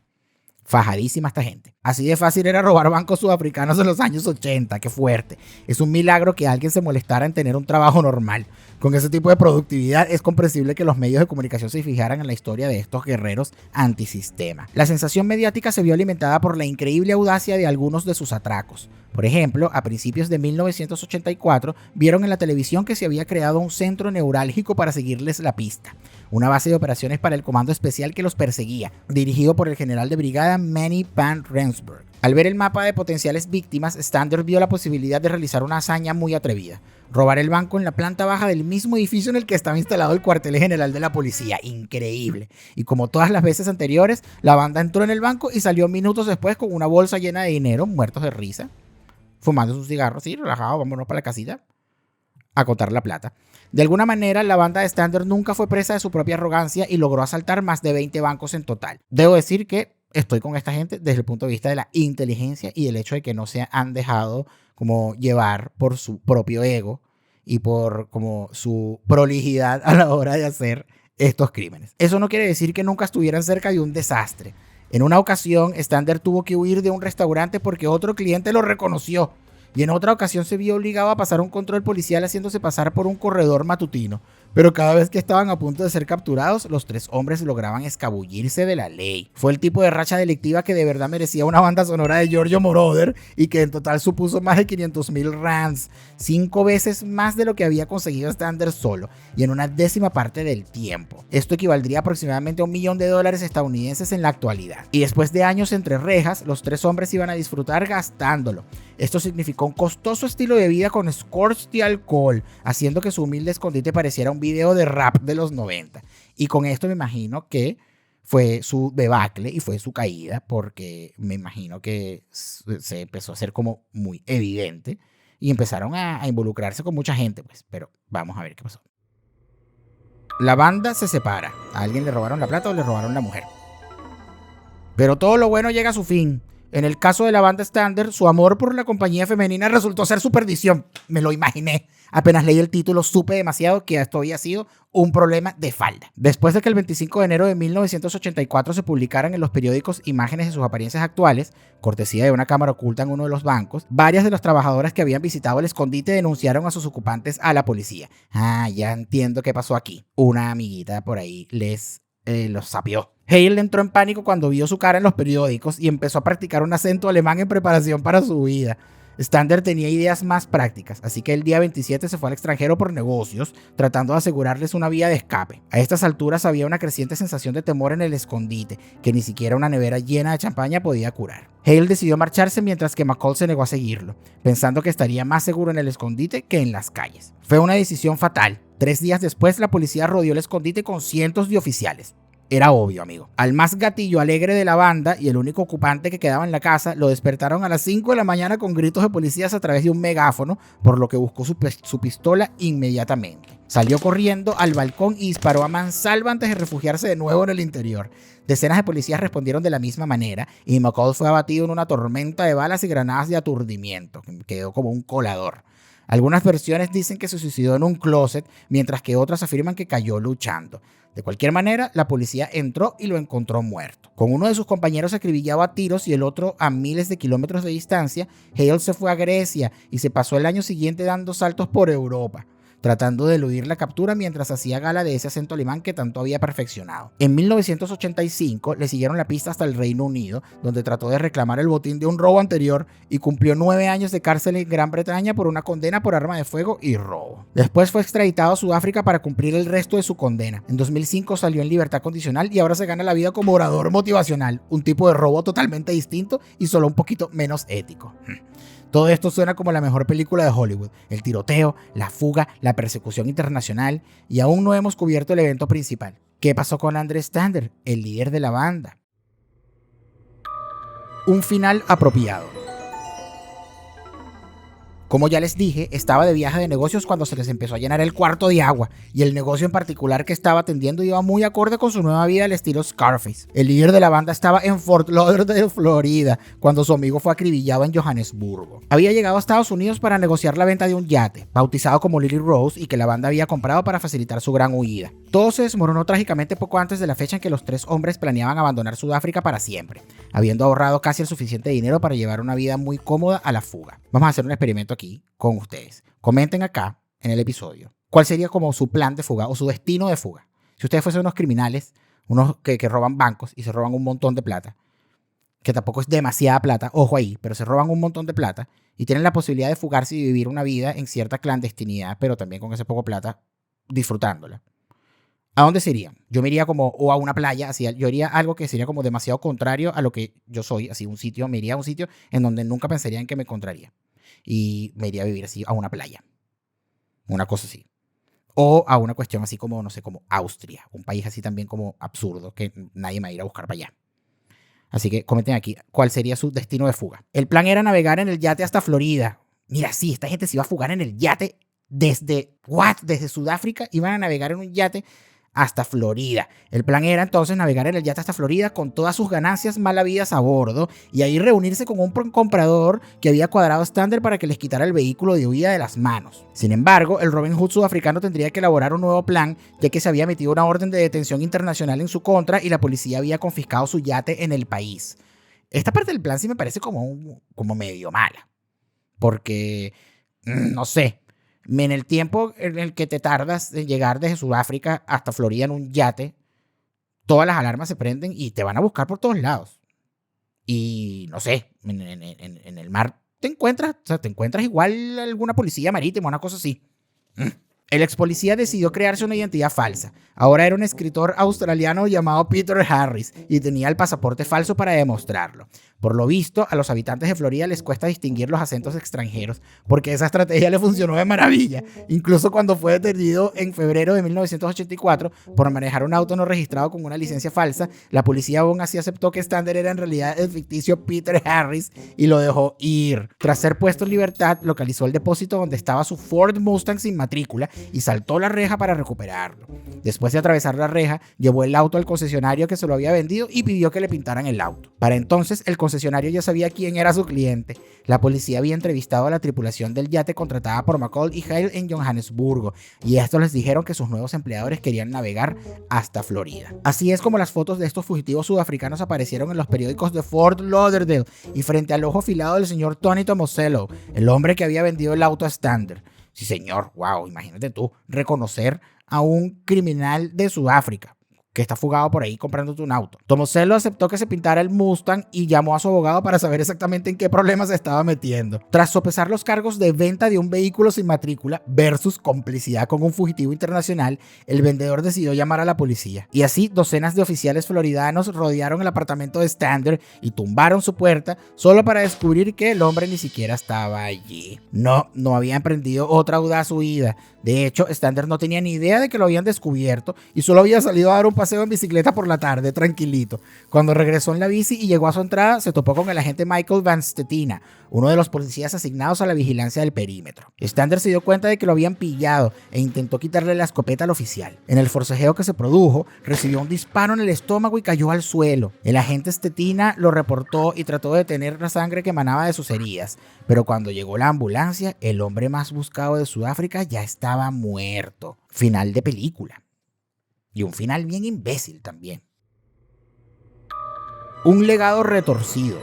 Fajadísima esta gente. Así de fácil era robar bancos sudafricanos en los años 80, qué fuerte. Es un milagro que alguien se molestara en tener un trabajo normal. Con ese tipo de productividad es comprensible que los medios de comunicación se fijaran en la historia de estos guerreros antisistema. La sensación mediática se vio alimentada por la increíble audacia de algunos de sus atracos. Por ejemplo, a principios de 1984 vieron en la televisión que se había creado un centro neurálgico para seguirles la pista, una base de operaciones para el comando especial que los perseguía, dirigido por el general de brigada Manny Van Rensburg. Al ver el mapa de potenciales víctimas, Stander vio la posibilidad de realizar una hazaña muy atrevida: robar el banco en la planta baja del mismo edificio en el que estaba instalado el cuartel general de la policía. Increíble. Y como todas las veces anteriores, la banda entró en el banco y salió minutos después con una bolsa llena de dinero, muertos de risa, fumando sus cigarros, sí, relajado, vámonos para la casita a contar la plata. De alguna manera, la banda de Stander nunca fue presa de su propia arrogancia y logró asaltar más de 20 bancos en total. Debo decir que estoy con esta gente desde el punto de vista de la inteligencia y el hecho de que no se han dejado como llevar por su propio ego y por como su prolijidad a la hora de hacer estos crímenes. Eso no quiere decir que nunca estuvieran cerca de un desastre. En una ocasión, Stander tuvo que huir de un restaurante porque otro cliente lo reconoció. Y en otra ocasión se vio obligado a pasar un control policial haciéndose pasar por un corredor matutino. Pero cada vez que estaban a punto de ser capturados, los 3 hombres lograban escabullirse de la ley. Fue el tipo de racha delictiva que de verdad merecía una banda sonora de Giorgio Moroder y que en total supuso más de 500,000 rands, 5 veces más de lo que había conseguido Stander solo, y en una 10ª parte del tiempo. Esto equivaldría aproximadamente a $1 millón estadounidenses en la actualidad. Y después de años entre rejas, los 3 hombres iban a disfrutar gastándolo. Esto significó un costoso estilo de vida con escorts de alcohol, haciendo que su humilde escondite pareciera un video de rap de los 90. Y con esto me imagino que fue su debacle y fue su caída, porque me imagino que se empezó a hacer como muy evidente y empezaron a involucrarse con mucha gente, pues. Pero vamos a ver qué pasó. La banda se separa. A alguien le robaron la plata o le robaron la mujer. Pero todo lo bueno llega a su fin. En el caso de la banda Stander, su amor por la compañía femenina resultó ser su perdición. Me lo imaginé. Apenas leí el título, supe demasiado que esto había sido un problema de falda. Después de que el 25 de enero de 1984 se publicaran en los periódicos imágenes de sus apariencias actuales, cortesía de una cámara oculta en uno de los bancos, varias de las trabajadoras que habían visitado el escondite denunciaron a sus ocupantes a la policía. Ah, ya entiendo qué pasó aquí. Una amiguita por ahí los sapió. Hale entró en pánico cuando vio su cara en los periódicos y empezó a practicar un acento alemán en preparación para su huida. Stander tenía ideas más prácticas, así que el día 27 se fue al extranjero por negocios, tratando de asegurarles una vía de escape. A estas alturas había una creciente sensación de temor en el escondite, que ni siquiera una nevera llena de champaña podía curar. Hale decidió marcharse mientras que McCall se negó a seguirlo, pensando que estaría más seguro en el escondite que en las calles. Fue una decisión fatal. 3 días después, la policía rodeó el escondite con cientos de oficiales. Era obvio, amigo. Al más gatillo alegre de la banda y el único ocupante que quedaba en la casa, lo despertaron a las 5 de la mañana con gritos de policías a través de un megáfono, por lo que buscó su pistola inmediatamente. Salió corriendo al balcón y disparó a mansalva antes de refugiarse de nuevo en el interior. Decenas de policías respondieron de la misma manera y McCall fue abatido en una tormenta de balas y granadas de aturdimiento. Quedó como un colador. Algunas versiones dicen que se suicidó en un closet, mientras que otras afirman que cayó luchando. De cualquier manera, la policía entró y lo encontró muerto. Con uno de sus compañeros acribillado a tiros y el otro a miles de kilómetros de distancia, Hale se fue a Grecia y se pasó el año siguiente dando saltos por Europa, tratando de eludir la captura mientras hacía gala de ese acento alemán que tanto había perfeccionado. En 1985 le siguieron la pista hasta el Reino Unido, donde trató de reclamar el botín de un robo anterior y cumplió 9 años de cárcel en Gran Bretaña por una condena por arma de fuego y robo. Después fue extraditado a Sudáfrica para cumplir el resto de su condena. En 2005 salió en libertad condicional y ahora se gana la vida como orador motivacional, un tipo de robo totalmente distinto y solo un poquito menos ético. Todo esto suena como la mejor película de Hollywood. El tiroteo, la fuga, la persecución internacional y aún no hemos cubierto el evento principal. ¿Qué pasó con Andrew Stander, el líder de la banda? Un final apropiado. Como ya les dije, estaba de viaje de negocios cuando se les empezó a llenar el cuarto de agua, y el negocio en particular que estaba atendiendo iba muy acorde con su nueva vida al estilo Scarface. El líder de la banda estaba en Fort Lauderdale, Florida, cuando su amigo fue acribillado en Johannesburgo. Había llegado a Estados Unidos para negociar la venta de un yate, bautizado como Lily Rose, y que la banda había comprado para facilitar su gran huida. Todo se desmoronó trágicamente poco antes de la fecha en que los 3 hombres planeaban abandonar Sudáfrica para siempre, habiendo ahorrado casi el suficiente dinero para llevar una vida muy cómoda a la fuga. Vamos a hacer un experimento aquí con ustedes. Comenten acá en el episodio cuál sería como su plan de fuga o su destino de fuga. Si ustedes fuesen unos criminales, unos que roban bancos y se roban un montón de plata, que tampoco es demasiada plata, ojo ahí, pero se roban un montón de plata y tienen la posibilidad de fugarse y vivir una vida en cierta clandestinidad, pero también con ese poco plata disfrutándola. ¿A dónde se irían? Yo me iría como o a una playa, así, yo iría a algo que sería como demasiado contrario a lo que yo soy, así un sitio, me iría a un sitio en donde nunca pensaría en que me encontraría. Y me iría a vivir así a una playa. Una cosa así. O a una cuestión así como, no sé, como Austria. Un país así también como absurdo, que nadie me va a ir a buscar para allá. Así que comenten aquí cuál sería su destino de fuga. El plan era navegar en el yate hasta Florida. Mira, sí, esta gente se iba a fugar en el yate desde Sudáfrica. Iban a navegar en un yate hasta Florida. El plan era entonces navegar en el yate hasta Florida con todas sus ganancias mal habidas a bordo y ahí reunirse con un comprador que había cuadrado Stander para que les quitara el vehículo de huida de las manos. Sin embargo, el Robin Hood sudafricano tendría que elaborar un nuevo plan, ya que se había emitido una orden de detención internacional en su contra y la policía había confiscado su yate en el país. Esta parte del plan sí me parece como medio mala, porque no sé. En el tiempo en el que te tardas en llegar desde Sudáfrica hasta Florida en un yate, todas las alarmas se prenden y te van a buscar por todos lados. Y no sé, en el mar te encuentras igual alguna policía marítima, una cosa así. El ex policía decidió crearse una identidad falsa. Ahora era un escritor australiano llamado Peter Harris y tenía el pasaporte falso para demostrarlo. Por lo visto, a los habitantes de Florida les cuesta distinguir los acentos extranjeros porque esa estrategia le funcionó de maravilla. Incluso cuando fue detenido en febrero de 1984 por manejar un auto no registrado con una licencia falsa, la policía aún así aceptó que Stander era en realidad el ficticio Peter Harris y lo dejó ir. Tras ser puesto en libertad, localizó el depósito donde estaba su Ford Mustang sin matrícula y saltó la reja para recuperarlo. Después de atravesar la reja, llevó el auto al concesionario que se lo había vendido y pidió que le pintaran el auto. Para entonces, el concesionario ya sabía quién era su cliente. La policía había entrevistado a la tripulación del yate contratada por McCall y Hale en Johannesburgo, y estos les dijeron que sus nuevos empleadores querían navegar hasta Florida. Así es como las fotos de estos fugitivos sudafricanos aparecieron en los periódicos de Fort Lauderdale y frente al ojo afilado del señor Tony Tomosello, el hombre que había vendido el auto a Stander. Sí, señor, wow, imagínate tú, reconocer a un criminal de Sudáfrica. que está fugado por ahí comprándote un auto. Tomasello aceptó que se pintara el Mustang y llamó a su abogado para saber exactamente en qué problemas se estaba metiendo. Tras sopesar los cargos de venta de un vehículo sin matrícula versus complicidad con un fugitivo internacional, el vendedor decidió llamar a la policía. Y así, docenas de oficiales floridanos rodearon el apartamento de Stander y tumbaron su puerta solo para descubrir que el hombre ni siquiera estaba allí. No había emprendido otra audaz huida. De hecho, Stander no tenía ni idea de que lo habían descubierto y solo había salido a dar un paseo en bicicleta por la tarde, tranquilito. Cuando regresó en la bici y llegó a su entrada, se topó con el agente Michael Van Stettina, uno de los policías asignados a la vigilancia del perímetro. Stander se dio cuenta de que lo habían pillado e intentó quitarle la escopeta al oficial. En el forcejeo que se produjo, recibió un disparo en el estómago y cayó al suelo. El agente Stettina lo reportó y trató de detener la sangre que emanaba de sus heridas, pero cuando llegó la ambulancia, el hombre más buscado de Sudáfrica ya estaba muerto. Final de película. Y un final bien imbécil también. Un legado retorcido.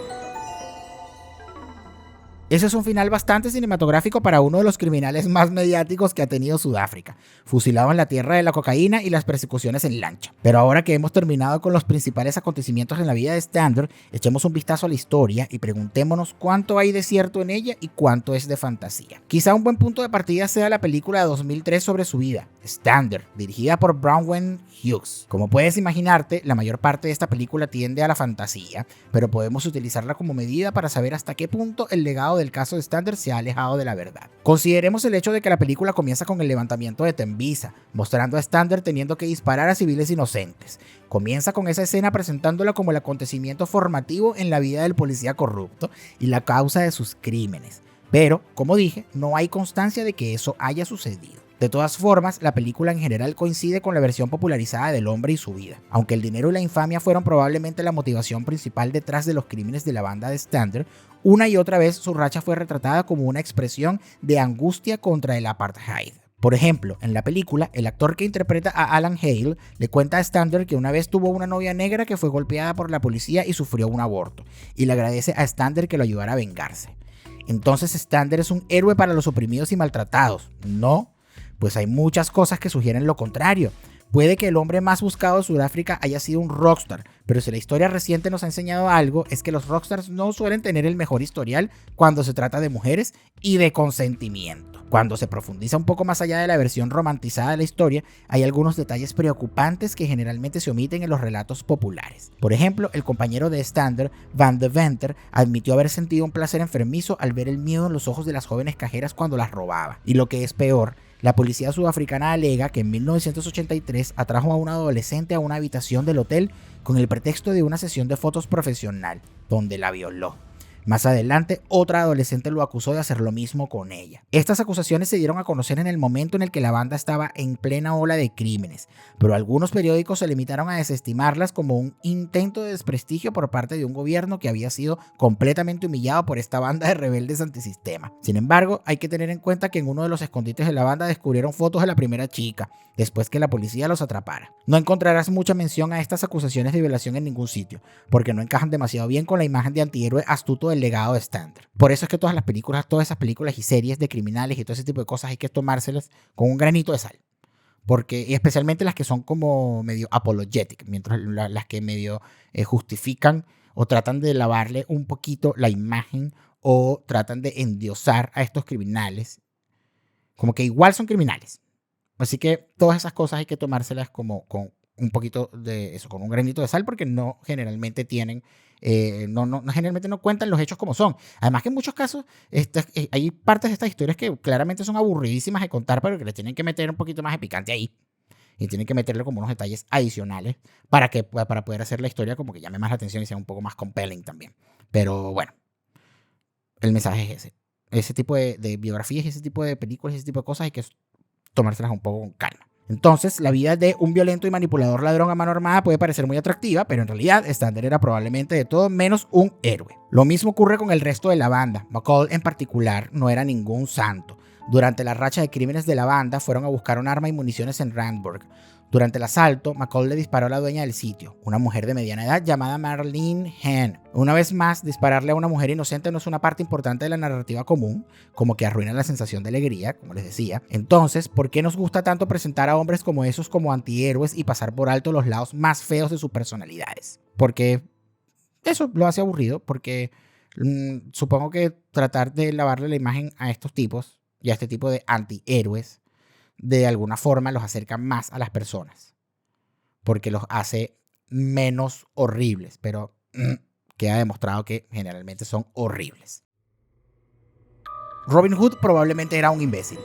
Ese es un final bastante cinematográfico para uno de los criminales más mediáticos que ha tenido Sudáfrica, fusilado en la tierra de la cocaína y las persecuciones en lancha. Pero ahora que hemos terminado con los principales acontecimientos en la vida de Stander, echemos un vistazo a la historia y preguntémonos cuánto hay de cierto en ella y cuánto es de fantasía. Quizá un buen punto de partida sea la película de 2003 sobre su vida, Stander, dirigida por Bronwyn Hughes. Como puedes imaginarte, la mayor parte de esta película tiende a la fantasía, pero podemos utilizarla como medida para saber hasta qué punto el legado del caso de Stander se ha alejado de la verdad. Consideremos el hecho de que la película comienza con el levantamiento de Tembisa, mostrando a Stander teniendo que disparar a civiles inocentes. Comienza con esa escena presentándola como el acontecimiento formativo en la vida del policía corrupto y la causa de sus crímenes. Pero, como dije, no hay constancia de que eso haya sucedido. De todas formas, la película en general coincide con la versión popularizada del hombre y su vida. Aunque el dinero y la infamia fueron probablemente la motivación principal detrás de los crímenes de la banda de Stander, una y otra vez su racha fue retratada como una expresión de angustia contra el apartheid. Por ejemplo, en la película, el actor que interpreta a Alan Hale le cuenta a Stander que una vez tuvo una novia negra que fue golpeada por la policía y sufrió un aborto, y le agradece a Stander que lo ayudara a vengarse. Entonces Stander es un héroe para los oprimidos y maltratados, ¿no? Pues hay muchas cosas que sugieren lo contrario. Puede que el hombre más buscado de Sudáfrica haya sido un rockstar, pero si la historia reciente nos ha enseñado algo, es que los rockstars no suelen tener el mejor historial cuando se trata de mujeres y de consentimiento. Cuando se profundiza un poco más allá de la versión romantizada de la historia, hay algunos detalles preocupantes que generalmente se omiten en los relatos populares. Por ejemplo, el compañero de Stander, Van de Venter, admitió haber sentido un placer enfermizo al ver el miedo en los ojos de las jóvenes cajeras cuando las robaba. Y lo que es peor, la policía sudafricana alega que en 1983 atrajo a una adolescente a una habitación del hotel con el pretexto de una sesión de fotos profesional, donde la violó. Más adelante, otra adolescente lo acusó de hacer lo mismo con ella. Estas acusaciones se dieron a conocer en el momento en el que la banda estaba en plena ola de crímenes, pero algunos periódicos se limitaron a desestimarlas como un intento de desprestigio por parte de un gobierno que había sido completamente humillado por esta banda de rebeldes antisistema. Sin embargo, hay que tener en cuenta que en uno de los escondites de la banda descubrieron fotos de la primera chica, después que la policía los atrapara. No encontrarás mucha mención a estas acusaciones de violación en ningún sitio, porque no encajan demasiado bien con la imagen de antihéroe astuto del legado de Stander. Por eso es que todas esas películas y series de criminales y todo ese tipo de cosas hay que tomárselas con un granito de sal. Y especialmente las que son como medio apologetic, mientras las que medio justifican o tratan de lavarle un poquito la imagen o tratan de endiosar a estos criminales, como que igual son criminales. Así que todas esas cosas hay que tomárselas como con un poquito de eso, con un granito de sal, porque no generalmente tienen, generalmente no cuentan los hechos como son. Además que en muchos casos hay partes de estas historias que claramente son aburridísimas de contar, pero que le tienen que meter un poquito más de picante ahí. Y tienen que meterle como unos detalles adicionales para poder hacer la historia como que llame más la atención y sea un poco más compelling también. Pero bueno, el mensaje es ese. Ese tipo de biografías, ese tipo de películas, ese tipo de cosas hay que tomárselas un poco con calma. Entonces, la vida de un violento y manipulador ladrón a mano armada puede parecer muy atractiva, pero en realidad Stander era probablemente de todo menos un héroe. Lo mismo ocurre con el resto de la banda. McCall en particular no era ningún santo. Durante la racha de crímenes de la banda, fueron a buscar un arma y municiones en Randburg. Durante el asalto, McCall le disparó a la dueña del sitio, una mujer de mediana edad llamada Marlene Hahn. Una vez más, dispararle a una mujer inocente no es una parte importante de la narrativa común, como que arruina la sensación de alegría, como les decía. Entonces, ¿por qué nos gusta tanto presentar a hombres como esos como antihéroes y pasar por alto los lados más feos de sus personalidades? Porque eso lo hace aburrido, porque supongo que tratar de lavarle la imagen a estos tipos y a este tipo de antihéroes de alguna forma los acerca más a las personas, porque los hace menos horribles, pero queda demostrado que generalmente son horribles. Robin Hood probablemente era un imbécil.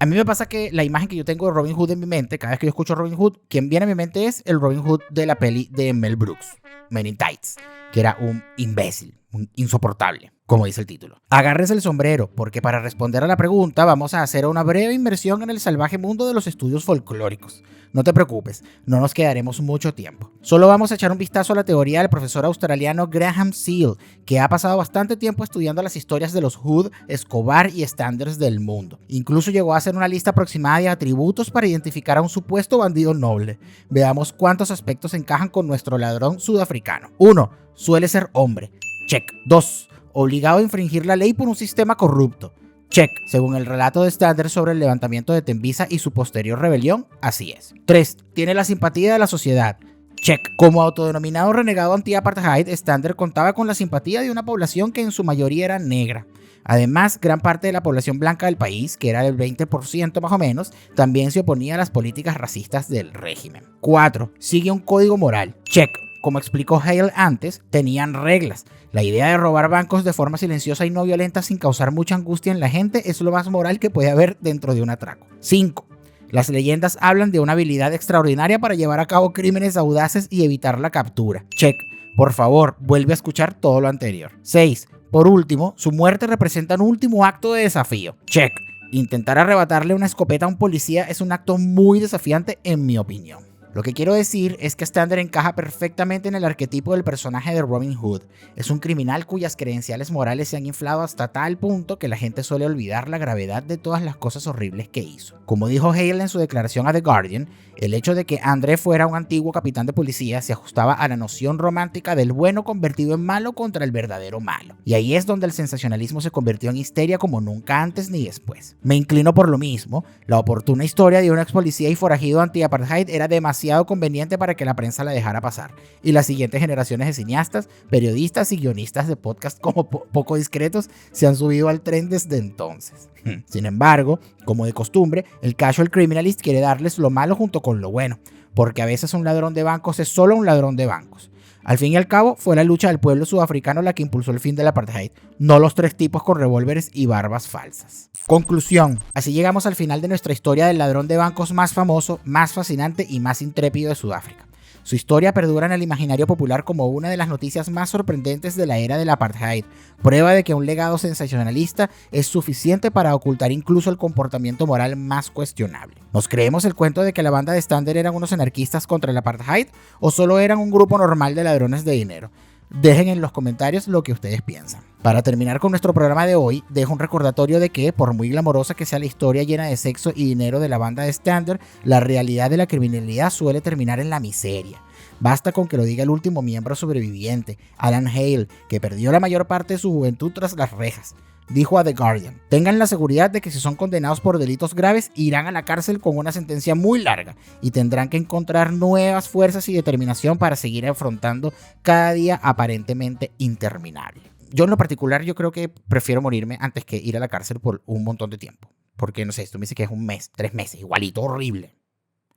A mí me pasa que la imagen que yo tengo de Robin Hood en mi mente, cada vez que yo escucho Robin Hood, quien viene a mi mente es el Robin Hood de la peli de Mel Brooks, Men in Tights, que era un imbécil, un insoportable, como dice el título. Agárrese el sombrero, porque para responder a la pregunta vamos a hacer una breve inmersión en el salvaje mundo de los estudios folclóricos. No te preocupes, no nos quedaremos mucho tiempo. Solo vamos a echar un vistazo a la teoría del profesor australiano Graham Seal, que ha pasado bastante tiempo estudiando las historias de los Hood, Escobar y Standers del mundo. Incluso llegó a hacer una lista aproximada de atributos para identificar a un supuesto bandido noble. Veamos cuántos aspectos encajan con nuestro ladrón sudafricano. 1. Suele ser hombre. Check. 2. Obligado a infringir la ley por un sistema corrupto. Check. Según el relato de Stander sobre el levantamiento de Tembisa y su posterior rebelión, así es. 3. Tiene la simpatía de la sociedad. Check. Como autodenominado renegado anti-apartheid, Stander contaba con la simpatía de una población que en su mayoría era negra. Además, gran parte de la población blanca del país, que era del 20% más o menos, también se oponía a las políticas racistas del régimen. 4. Sigue un código moral. Check. Como explicó Hale antes, tenían reglas. La idea de robar bancos de forma silenciosa y no violenta sin causar mucha angustia en la gente es lo más moral que puede haber dentro de un atraco. 5. Las leyendas hablan de una habilidad extraordinaria para llevar a cabo crímenes audaces y evitar la captura. Check. Por favor, vuelve a escuchar todo lo anterior. 6. Por último, su muerte representa un último acto de desafío. Check. Intentar arrebatarle una escopeta a un policía es un acto muy desafiante en mi opinión. Lo que quiero decir es que Stander encaja perfectamente en el arquetipo del personaje de Robin Hood. Es un criminal cuyas credenciales morales se han inflado hasta tal punto que la gente suele olvidar la gravedad de todas las cosas horribles que hizo. Como dijo Hale en su declaración a The Guardian, el hecho de que André fuera un antiguo capitán de policía se ajustaba a la noción romántica del bueno convertido en malo contra el verdadero malo. Y ahí es donde el sensacionalismo se convirtió en histeria como nunca antes ni después. Me inclino por lo mismo. La oportuna historia de un ex policía y forajido anti-apartheid era demasiado conveniente para que la prensa la dejara pasar, y las siguientes generaciones de cineastas, periodistas y guionistas de podcast como poco discretos se han subido al tren desde entonces. Sin embargo, como de costumbre, el casual criminalist quiere darles lo malo junto con lo bueno, porque a veces un ladrón de bancos es solo un ladrón de bancos. Al fin y al cabo, fue la lucha del pueblo sudafricano la que impulsó el fin del apartheid, no los 3 tipos con revólveres y barbas falsas. Conclusión. Así llegamos al final de nuestra historia del ladrón de bancos más famoso, más fascinante y más intrépido de Sudáfrica. Su historia perdura en el imaginario popular como una de las noticias más sorprendentes de la era del apartheid, prueba de que un legado sensacionalista es suficiente para ocultar incluso el comportamiento moral más cuestionable. ¿Nos creemos el cuento de que la banda de Stander eran unos anarquistas contra el apartheid o solo eran un grupo normal de ladrones de dinero? Dejen en los comentarios lo que ustedes piensan. Para terminar con nuestro programa de hoy, dejo un recordatorio de que, por muy glamorosa que sea la historia llena de sexo y dinero de la banda de Stander, la realidad de la criminalidad suele terminar en la miseria. Basta con que lo diga el último miembro sobreviviente, Alan Hale, que perdió la mayor parte de su juventud tras las rejas. Dijo a The Guardian: tengan la seguridad de que si son condenados por delitos graves, irán a la cárcel con una sentencia muy larga y tendrán que encontrar nuevas fuerzas y determinación para seguir afrontando cada día aparentemente interminable. Yo en lo particular, yo creo que prefiero morirme antes que ir a la cárcel por un montón de tiempo. Porque, no sé, esto me dice que es 1 mes, 3 meses, igualito, horrible.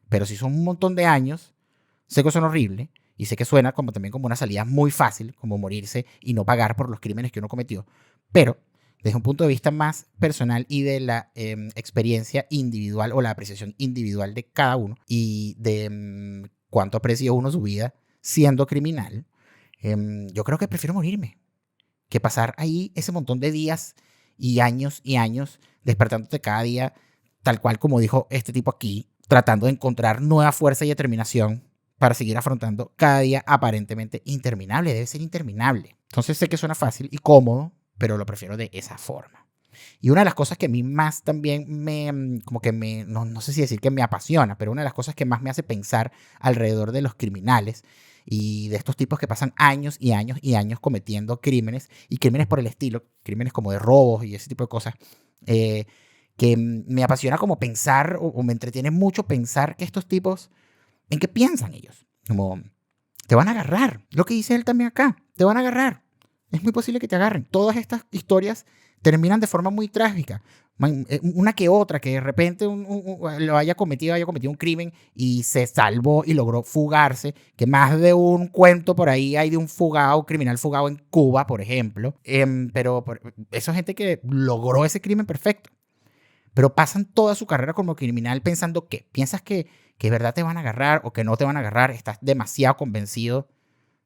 Pero si son un montón de años, sé que son horribles y sé que suena también como una salida muy fácil, como morirse y no pagar por los crímenes que uno cometió. Pero desde un punto de vista más personal y de la experiencia individual o la apreciación individual de cada uno y de cuánto aprecia uno su vida siendo criminal, yo creo que prefiero morirme que pasar ahí ese montón de días y años despertándote cada día, tal cual como dijo este tipo aquí, tratando de encontrar nueva fuerza y determinación para seguir afrontando cada día aparentemente interminable. Debe ser interminable. Entonces sé que suena fácil y cómodo, pero lo prefiero de esa forma. Y una de las cosas que a mí más también no sé si decir que me apasiona, pero una de las cosas que más me hace pensar alrededor de los criminales y de estos tipos que pasan años y años y años cometiendo crímenes y crímenes por el estilo, crímenes como de robos y ese tipo de cosas, que me apasiona como pensar o me entretiene mucho pensar que estos tipos, ¿en qué piensan ellos? Como, te van a agarrar. Lo que dice él también acá, te van a agarrar. Es muy posible que te agarren. Todas estas historias terminan de forma muy trágica. Una que otra, que de repente lo haya cometido un crimen y se salvó y logró fugarse, que más de un cuento por ahí hay de un criminal fugado en Cuba, por ejemplo. Pero esa gente que logró ese crimen perfecto. Pero pasan toda su carrera como criminal pensando que piensas que de verdad te van a agarrar o que no te van a agarrar. Estás demasiado convencido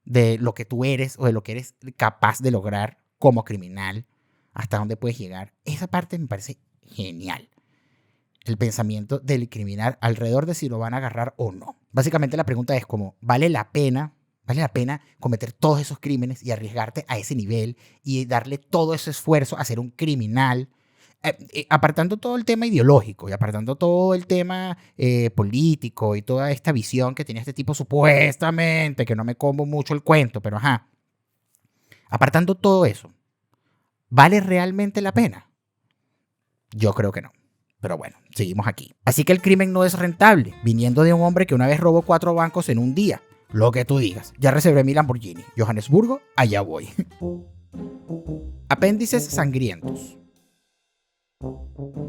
de lo que tú eres o de lo que eres capaz de lograr como criminal, hasta dónde puedes llegar. Esa parte me parece genial. El pensamiento del criminal alrededor de si lo van a agarrar o no. Básicamente la pregunta es como, ¿vale la pena cometer todos esos crímenes y arriesgarte a ese nivel y darle todo ese esfuerzo a ser un criminal? Apartando todo el tema ideológico y apartando todo el tema político y toda esta visión que tenía este tipo supuestamente, que no me como mucho el cuento, pero ajá. Apartando todo eso, ¿vale realmente la pena? Yo creo que no. Pero bueno, seguimos aquí. Así que el crimen no es rentable, viniendo de un hombre que una vez robó 4 bancos en un día. Lo que tú digas. Ya reservé mi Lamborghini. Johannesburgo, allá voy. Apéndices sangrientos.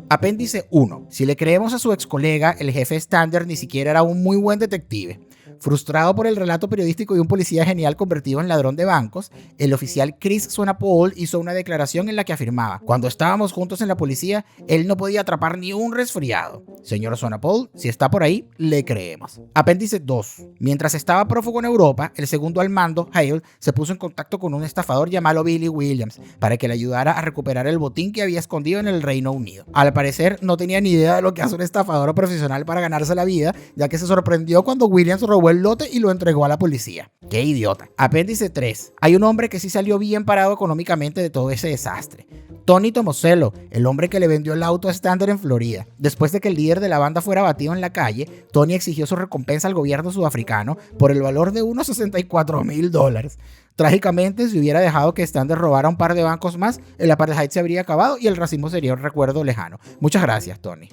Apéndice 1. Si le creemos a su ex colega, el jefe Stander ni siquiera era un muy buen detective. Frustrado por el relato periodístico de un policía genial convertido en ladrón de bancos, el oficial Chris Sonapol hizo una declaración en la que afirmaba: cuando estábamos juntos en la policía, él no podía atrapar ni un resfriado. Señor Sonapol, si está por ahí, le creemos. Apéndice 2. Mientras estaba prófugo en Europa, el segundo al mando, Hale, se puso en contacto con un estafador llamado Billy Williams para que le ayudara a recuperar el botín que había escondido en el Reino Unido. Al parecer, no tenía ni idea de lo que hace un estafador profesional para ganarse la vida, ya que se sorprendió cuando Williams robó el lote y lo entregó a la policía. ¡Qué idiota! Apéndice 3. Hay un hombre que sí salió bien parado económicamente de todo ese desastre. Tony Tomosello, el hombre que le vendió el auto a Stander en Florida. Después de que el líder de la banda fuera abatido en la calle, Tony exigió su recompensa al gobierno sudafricano por el valor de unos $64,000. Trágicamente, si hubiera dejado que Stander robara un par de bancos más, el apartheid se habría acabado y el racismo sería un recuerdo lejano. Muchas gracias, Tony.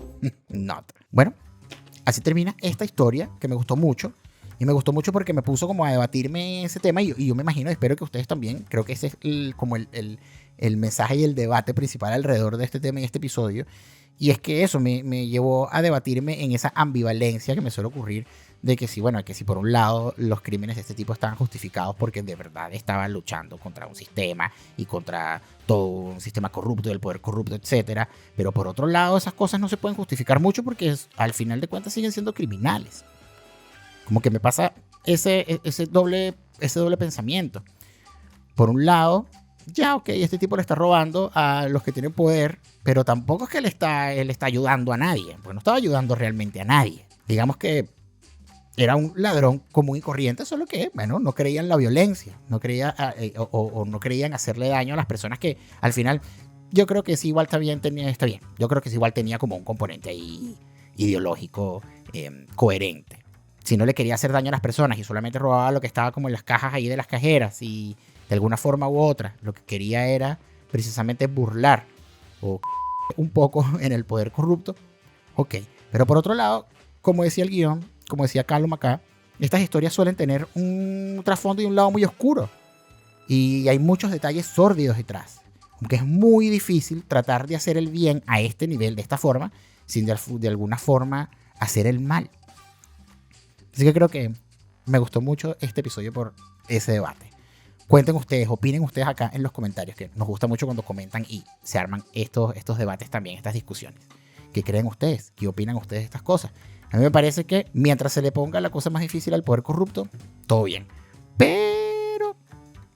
Not. Bueno, así termina esta historia que me gustó mucho. Y me gustó mucho porque me puso como a debatirme ese tema y yo me imagino, espero que ustedes también, creo que ese es el mensaje y el debate principal alrededor de este tema y este episodio. Y es que eso me llevó a debatirme en esa ambivalencia que me suele ocurrir de que si, bueno, que si por un lado los crímenes de este tipo estaban justificados porque de verdad estaban luchando contra un sistema y contra todo un sistema corrupto, el poder corrupto, etcétera, pero por otro lado esas cosas no se pueden justificar mucho porque al final de cuentas siguen siendo criminales. Como que me pasa ese doble pensamiento. Por un lado, ya, ok, este tipo le está robando a los que tienen poder, pero tampoco es que él está ayudando a nadie, porque no estaba ayudando realmente a nadie. Digamos que era un ladrón común y corriente, solo que, bueno, no creía en la violencia, no creía o no creían hacerle daño a las personas que, al final, yo creo que sí igual está bien. Yo creo que sí igual tenía como un componente ahí ideológico coherente. Si no le quería hacer daño a las personas y solamente robaba lo que estaba como en las cajas ahí de las cajeras y de alguna forma u otra lo que quería era precisamente burlar o un poco en el poder corrupto, ok. Pero por otro lado, como decía el guión, como decía Callum acá, estas historias suelen tener un trasfondo y un lado muy oscuro y hay muchos detalles sórdidos detrás, aunque es muy difícil tratar de hacer el bien a este nivel de esta forma sin de alguna forma hacer el mal. Así que creo que me gustó mucho este episodio por ese debate. Cuenten ustedes, opinen ustedes acá en los comentarios, que nos gusta mucho cuando comentan y se arman estos debates también, estas discusiones. ¿Qué creen ustedes? ¿Qué opinan ustedes de estas cosas? A mí me parece que mientras se le ponga la cosa más difícil al poder corrupto, todo bien. Pero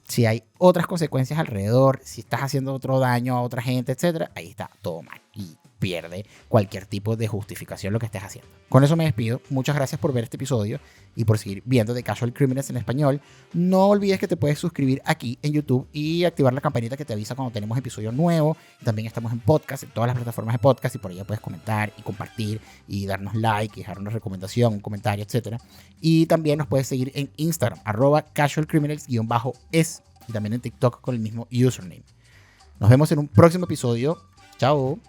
si hay otras consecuencias alrededor, si estás haciendo otro daño a otra gente, etc., ahí está todo mal. Y pierde cualquier tipo de justificación lo que estés haciendo. Con eso me despido. Muchas gracias por ver este episodio y por seguir viendo The Casual Criminals en español. No olvides que te puedes suscribir aquí en YouTube y activar la campanita que te avisa cuando tenemos episodio nuevo. También estamos en podcast, en todas las plataformas de podcast, y por allá puedes comentar y compartir y darnos like y dejar una recomendación, un comentario, etc. Y también nos puedes seguir en Instagram, @casualcriminals_es, y también en TikTok con el mismo username. Nos vemos en un próximo episodio. Chao.